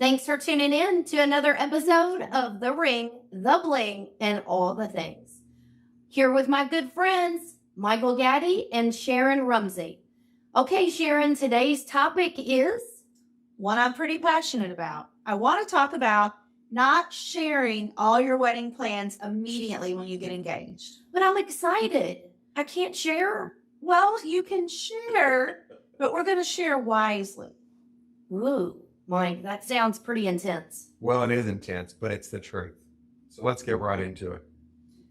Thanks for tuning in to another episode of The Ring, The Bling, and all the things. Here with my good friends, Michael Gaddie and Sharon Rumsey. Okay, Sharon, today's topic is one I'm pretty passionate about. I want to talk about not sharing all your wedding plans immediately when you get engaged. But I'm excited. I can't share. Well, you can share, but we're going to share wisely. Ooh, Mike, that sounds pretty intense. Well, it is intense, but it's the truth. So let's get right into it.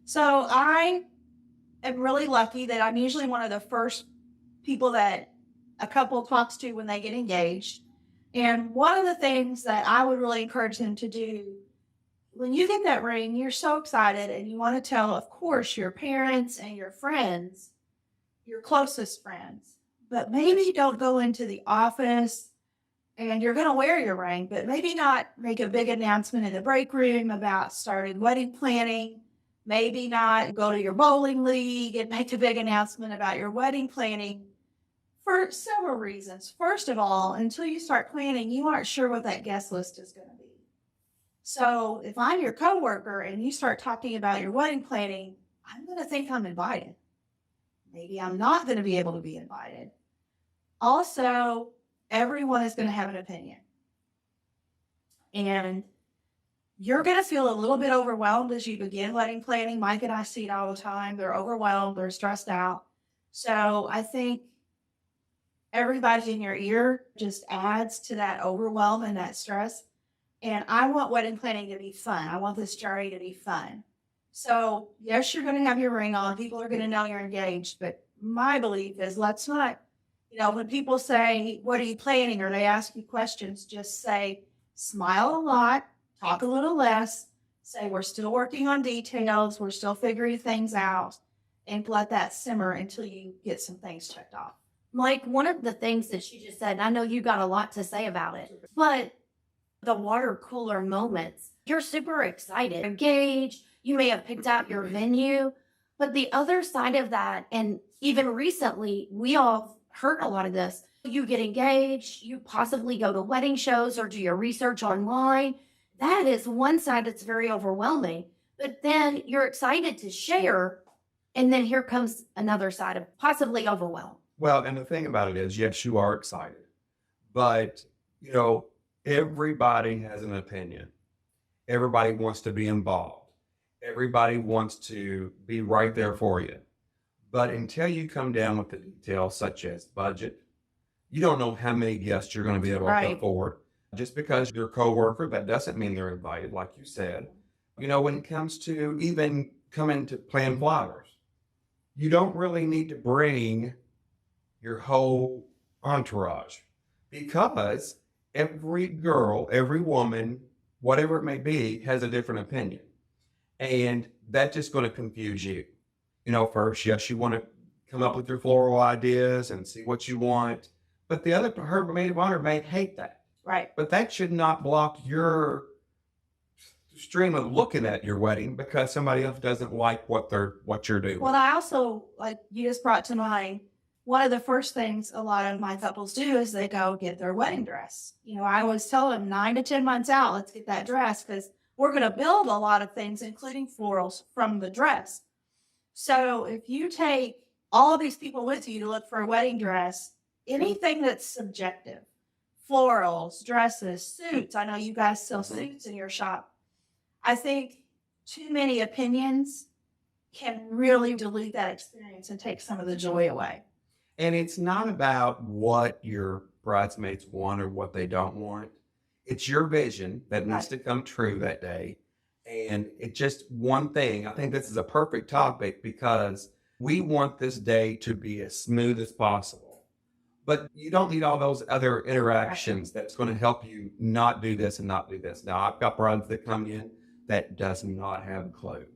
So I am really lucky that I'm usually one of the first people that a couple talks to when they get engaged. And one of the things that I would really encourage them to do when you get that ring, you're so excited and you want to tell, of course, your parents and your friends, your closest friends, but maybe you don't go into the office and you're going to wear your ring, but maybe not make a big announcement in the break room about starting wedding planning. Maybe not go to your bowling league and make a big announcement about your wedding planning for several reasons. First of all, until you start planning, you aren't sure what that guest list is going to be. So if I'm your coworker and you start talking about your wedding planning, I'm going to think I'm invited. Maybe I'm not going to be able to be invited. Also, everyone is going to have an opinion. And you're going to feel a little bit overwhelmed as you begin wedding planning. Mike and I see it all the time. They're overwhelmed. They're stressed out. So I think everybody in your ear just adds to that overwhelm and that stress. And I want wedding planning to be fun. I want this journey to be fun. So yes, you're going to have your ring on. People are going to know you're engaged. But my belief is let's not, when people say, what are you planning? Or they ask you questions, just say, smile a lot, talk a little less, say we're still working on details. We're still figuring things out, and let that simmer until you get some things checked off. Mike, one of the things that she just said, and I know you got a lot to say about it, but the water cooler moments, you're super excited, engaged, you may have picked out your venue, but the other side of that, and even recently, we all heard a lot of this, you get engaged, you possibly go to wedding shows or do your research online. That is one side that's very overwhelming, but then you're excited to share, and then here comes another side of possibly overwhelm. Well, and the thing about it is, yes, you are excited, but, everybody has an opinion. Everybody wants to be involved. Everybody wants to be right there for you. But until you come down with the details, such as budget, you don't know how many guests you're going to be able to afford. Just because you're a coworker, that doesn't mean they're invited, like you said. When it comes to even coming to plan flowers, you don't really need to bring your whole entourage, because every girl, every woman, whatever it may be, has a different opinion. And that's just going to confuse you. First, yes, you want to come up with your floral ideas and see what you want. But her maid of honor may hate that. Right. But that should not block your stream of looking at your wedding because somebody else doesn't like what you're doing. Well, I also, you just brought to mind, one of the first things a lot of my couples do is they go get their wedding dress. I always tell them 9 to 10 months out, let's get that dress, because we're going to build a lot of things, including florals, from the dress. So if you take all of these people with you to look for a wedding dress, anything that's subjective, florals, dresses, suits, I know you guys sell suits in your shop. I think too many opinions can really dilute that experience and take some of the joy away. And it's not about what your bridesmaids want or what they don't want. It's your vision that needs to come true that day. And it's just one thing. I think this is a perfect topic because we want this day to be as smooth as possible. But you don't need all those other interactions that's going to help you not do this and not do this. Now, I've got brides that come in that does not have a clue.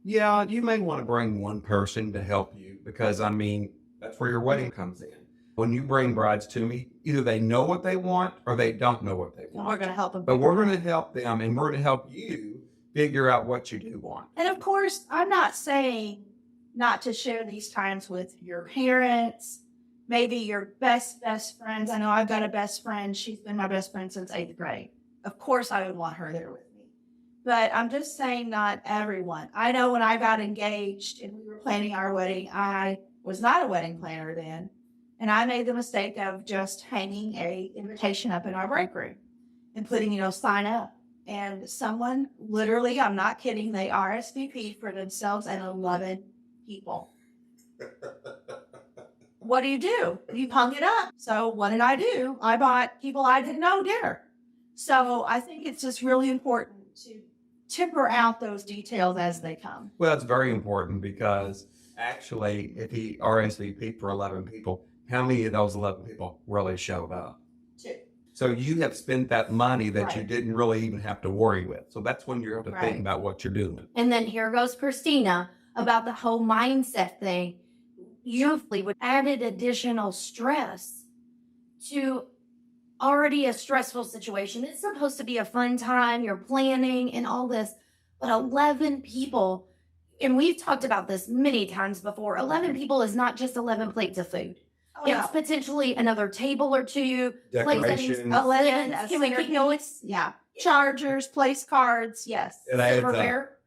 Yeah, you may want to bring one person to help you because, that's where your wedding comes in. When you bring brides to me, either they know what they want or they don't know what they want. We're going to help them. But we're going to help them, and we're going to help you figure out what you do want. And of course, I'm not saying not to share these times with your parents, maybe your best friends. I know I've got a best friend. She's been my best friend since 8th grade. of course I would want her there with me. But I'm just saying not everyone. I know when I got engaged and we were planning our wedding, I was not a wedding planner then. And I made the mistake of just hanging a invitation up in our break room and putting, sign up. And someone literally, I'm not kidding, they RSVP'd for themselves and 11 people. What do? You hung it up. So what did I do? I bought people I didn't know dinner. So I think it's just really important to temper out those details as they come. Well, it's very important because actually, if he RSVP'd for 11 people, how many of those 11 people really showed up? 2. So you have spent that money that Right. you didn't really even have to worry with. So that's when you have to Right. think about what you're doing. And then here goes Kristina about the whole mindset thing. Usually would added additional stress to already a stressful situation. It's supposed to be a fun time, you're planning and all this, but 11 people, and we've talked about this many times before, 11 people is not just 11 plates of food. Oh, yeah. It's potentially another table or two, Decorations. Yeah. Chargers, place cards. Yes. It adds up. silverware.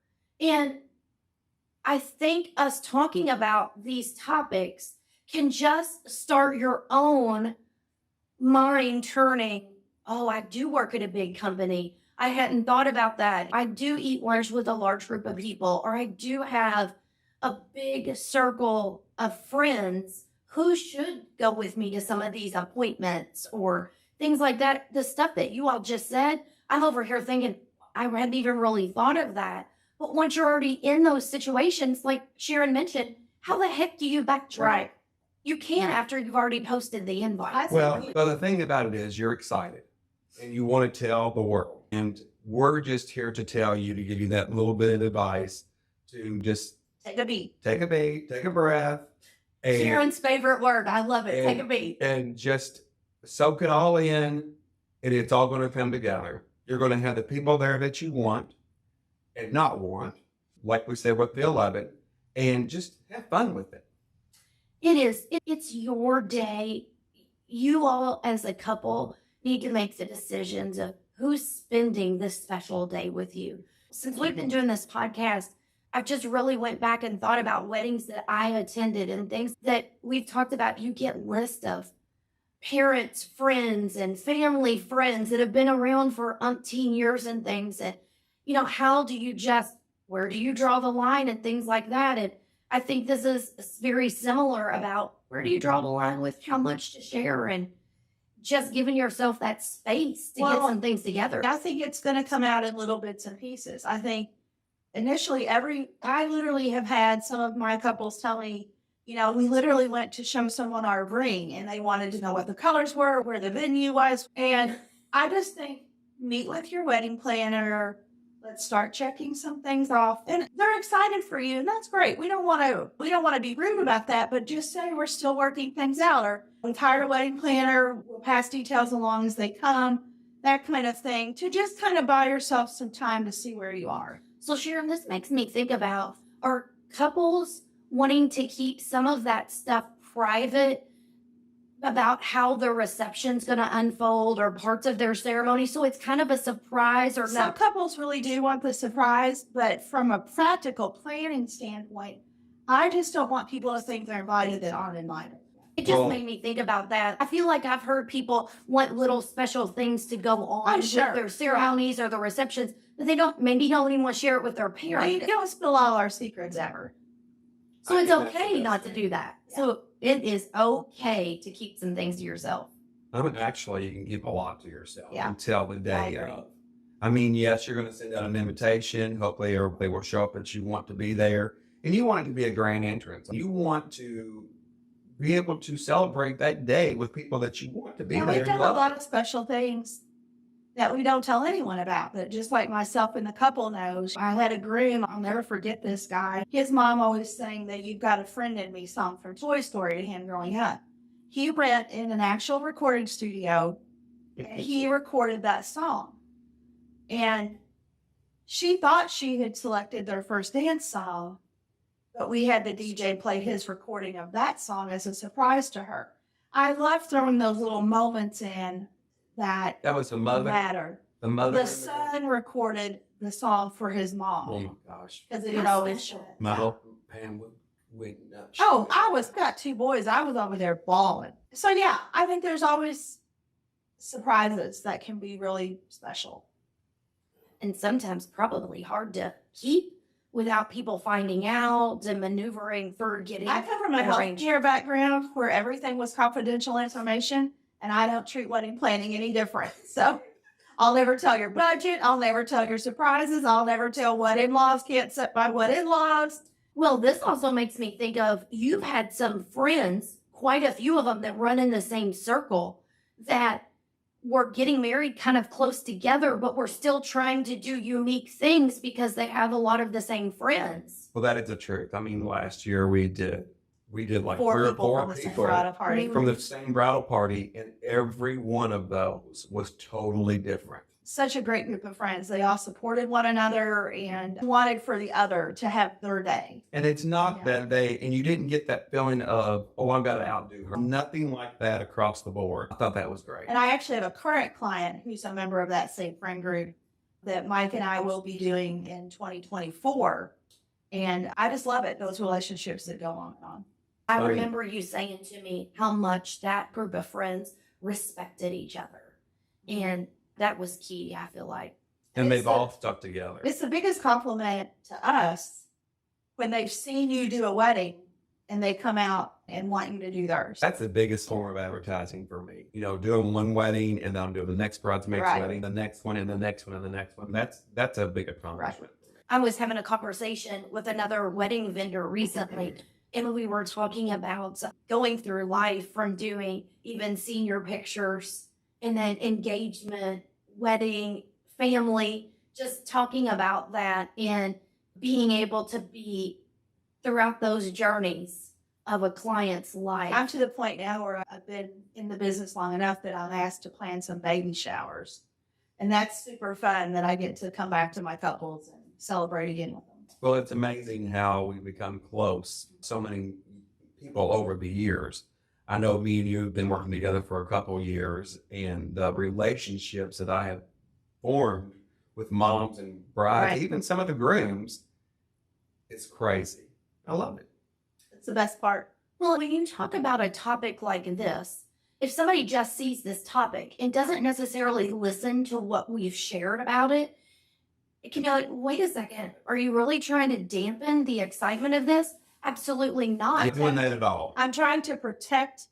And I think us talking about these topics can just start your own mind turning. Oh, I do work at a big company. I hadn't thought about that. I do eat lunch with a large group of people, or I do have a big circle of friends who should go with me to some of these appointments or things like that. The stuff that you all just said, I'm over here thinking, I hadn't even really thought of that. But once you're already in those situations, like Sharon mentioned, how the heck do you backtrack? Right. You can't after you've already posted the invite. Well, the thing about it is you're excited and you want to tell the world. And we're just here to tell you, to give you that little bit of advice to just Take a beat. take a beat, take a breath, and, Sharon's favorite word. I love it. Take a beat. and just soak it all in, and it's all going to come together. You're going to have the people there that you want and not want, like we said with the 11, and just have fun with it. It is. It's your day. You all, as a couple, need to make the decisions of who's spending this special day with you. Since we've been doing this podcast, I've just really went back and thought about weddings that I attended and things that we've talked about. You get lists of parents, friends, and family friends that have been around for umpteen years and things. And, how do you where do you draw the line and things like that? And I think this is very similar about where do you draw the line with how much to share and just giving yourself that space to get some things together. I think it's going to come out in little bits and pieces. I think initially I literally have had some of my couples tell me, we literally went to show someone our ring and they wanted to know what the colors were, where the venue was. And I just think meet with your wedding planner. Let's start checking some things off. And they're excited for you. And that's great. We don't want to be rude about that, but just say we're still working things out, or we've hired a wedding planner. We'll pass details along as they come, that kind of thing, to just kind of buy yourself some time to see where you are. So Sharon, this makes me think about, are couples wanting to keep some of that stuff private about how the reception's going to unfold or parts of their ceremony? So it's kind of a surprise, or Some no? couples really do want the surprise, but from a practical planning standpoint, I just don't want people to think they're invited that aren't invited. It just Well- made me think about that. I feel like I've heard people want little special things to go on with sure. their ceremonies or the receptions, but they don't even want to share it with their We parents. don't spill all our secrets ever. So I it's think that's the okay best not to thing. do that. So it is okay to keep some things to yourself. Actually, you can keep a lot to yourself Yeah. until the I day agree. of. I mean, yes, you're going to send out an invitation. Hopefully, everybody will show up that you want to be there. And you want it to be a grand entrance. You want to be able to celebrate that day with people that you want to be And there. we've done a lot of special things that we don't tell anyone about, but just like myself and the couple knows. I had a groom, I'll never forget this guy. His mom always sang that "You've Got a Friend in Me" song from Toy Story to him growing up. He went in an actual recording studio and he recorded that song. And she thought she had selected their first dance song, but we had the DJ play his recording of that song as a surprise to her. I love throwing those little moments in that That was the mother. matter. The mother. The son recorded the song for his Oh mom my gosh. because it had always. special. My whole pan went nuts. Oh, got two boys. I was over there bawling. So yeah, I think there's always surprises that can be really special. And sometimes probably hard to keep without people finding out and maneuvering through getting. I come from a arranged. healthcare background where everything was confidential information, and I don't treat wedding planning any different. So I'll never tell your budget. I'll never tell your surprises. I'll never tell what in-laws can't set by what in-laws. Well, this also makes me think of you've had some friends, quite a few of them that run in the same circle that were getting married kind of close together, but we're still trying to do unique things because they have a lot of the same friends. Well, that is the truth. I mean, last year we did like Four three or people four from the same people bridal party. from the same bridal party, and every one of those was totally different. Such a great group of friends. They all supported one another and wanted for the other to have their day. And it's not Yeah. that and you didn't get that feeling of, oh, I've got to outdo her. Nothing like that across the board. I thought that was great. And I actually have a current client who's a member of that same friend group that Mike and I will be doing in 2024. And I just love it, those relationships that go on and on. I Right. remember you saying to me how much that group of friends respected each other. And that was key, I feel like. And they've It's all stuck together. It's the biggest compliment to us when they've seen you do a wedding and they come out and want you to do theirs. That's the biggest form of advertising for me. You know, doing one wedding and then I'm doing the next bridesmaid's Right. wedding, the next one and the next one and the next one. That's a big accomplishment. I was having a conversation with another wedding vendor recently, and we were talking about going through life from doing even senior pictures and then engagement, wedding, family, just talking about that and being able to be throughout those journeys of a client's life. I'm to the point now where I've been in the business long enough that I'm asked to plan some baby showers. And that's super fun that I get to come back to my couples and celebrate again with them. Well, it's amazing how we become close. So many people over the years. I know me and you have been working together for a couple of years, and the relationships that I have formed with moms and brides, Right. even some of the grooms, it's crazy. I love it. It's the best part. Well, when you talk about a topic like this, if somebody just sees this topic and doesn't necessarily listen to what we've shared about it, it can be like, wait a second, are you really trying to dampen the excitement of this? Absolutely not. Not doing that at all. I'm trying to protect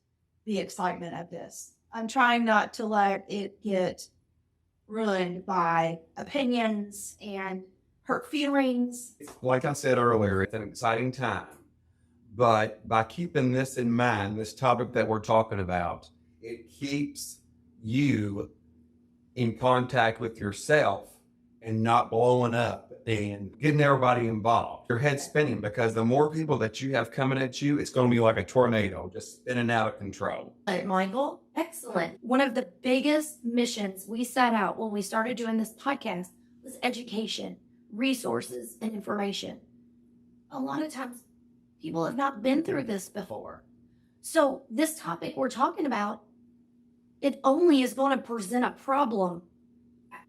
the excitement of this. I'm trying not to let it get ruined by opinions and hurt feelings. Like I said earlier, it's an exciting time. But by keeping this in mind, this topic that we're talking about, it keeps you in contact with yourself and not blowing up and getting everybody involved. Your head's spinning because the more people that you have coming at you, it's going to be like a tornado, just spinning out of control. Michael, excellent. One of the biggest missions we set out when we started doing this podcast was education, resources, and information. A lot of times, people have not been through this before. So this topic we're talking about, it only is going to present a problem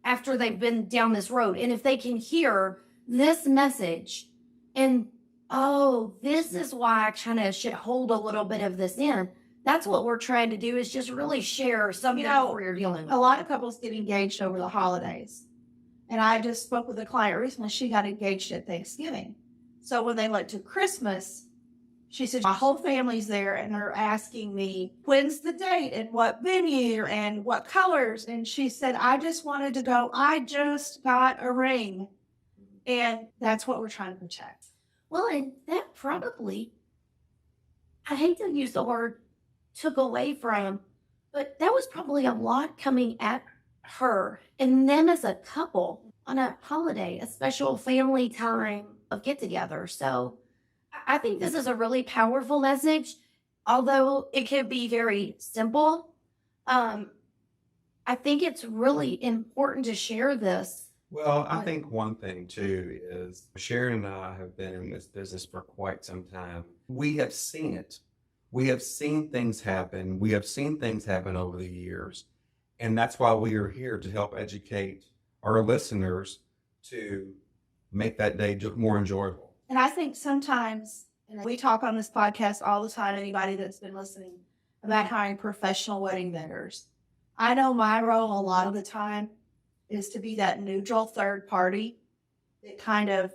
after they've been down this road. And if they can hear this message and, oh, this is why I kind of should hold a little bit of this in. That's what we're trying to do, is just really share something before you're dealing with. A lot of couples get engaged over the holidays. And I just spoke with a client recently. She got engaged at Thanksgiving. So when they went to Christmas, she said, my whole family's there and they're asking me, when's the date and what venue and what colors? And she said, I just wanted to go. I just got a ring. And that's what we're trying to protect. Well, and that probably, I hate to use the word took away from, but that was probably a lot coming at her and them as a couple on a holiday, a special family time of get together. So I think this is a really powerful message, although it can be very simple. I think it's really important to share this. Well, I think one thing too is Sharon and I have been in this business for quite some time. We have seen it. We have seen things happen. We have seen things happen over the years. And that's why we are here to help educate our listeners to make that day more enjoyable. And I think sometimes, and we talk on this podcast all the time, anybody that's been listening, about hiring professional wedding vendors. I know my role a lot of the time is to be that neutral third party that kind of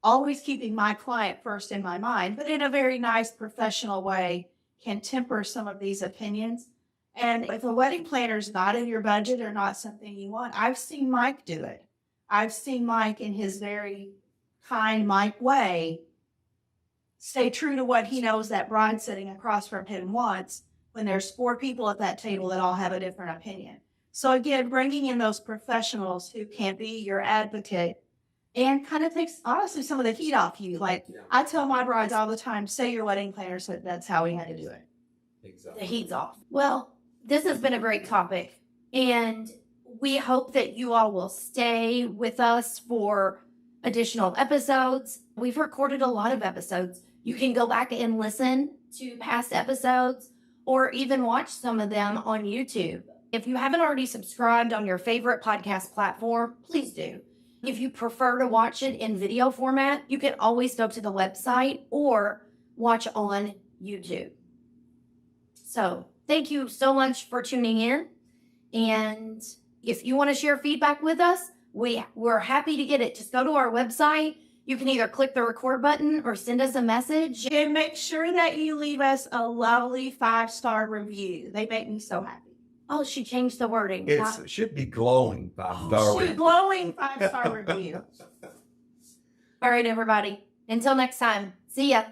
always keeping my client first in my mind, but in a very nice professional way can temper some of these opinions. And if a wedding planner is not in your budget or not something you want, I've seen Mike do it. I've seen Mike in his very kind Mike way stay true to what he knows that bride sitting across from him wants when there's 4 people at that table that all have a different opinion. So again, bringing in those professionals who can be your advocate and kind of takes, honestly, some of the heat off you. Like, I tell my brides all the time, say your wedding planner said that's how we had to do it. Exactly. The heat's off. Well, this has been a great topic, and we hope that you all will stay with us for additional episodes. We've recorded a lot of episodes. You can go back and listen to past episodes or even watch some of them on YouTube. If you haven't already subscribed on your favorite podcast platform, please do. If you prefer to watch it in video format, you can always go to the website or watch on YouTube. So thank you so much for tuning in. And if you want to share feedback with us, we're happy to get it. Just go to our website. You can either click the record button or send us a message. And make sure that you leave us a lovely 5-star review. They make me so happy. Oh, she changed the wording. It should be glowing 5-star. Glowing 5-star review. All right, everybody. Until next time. See ya.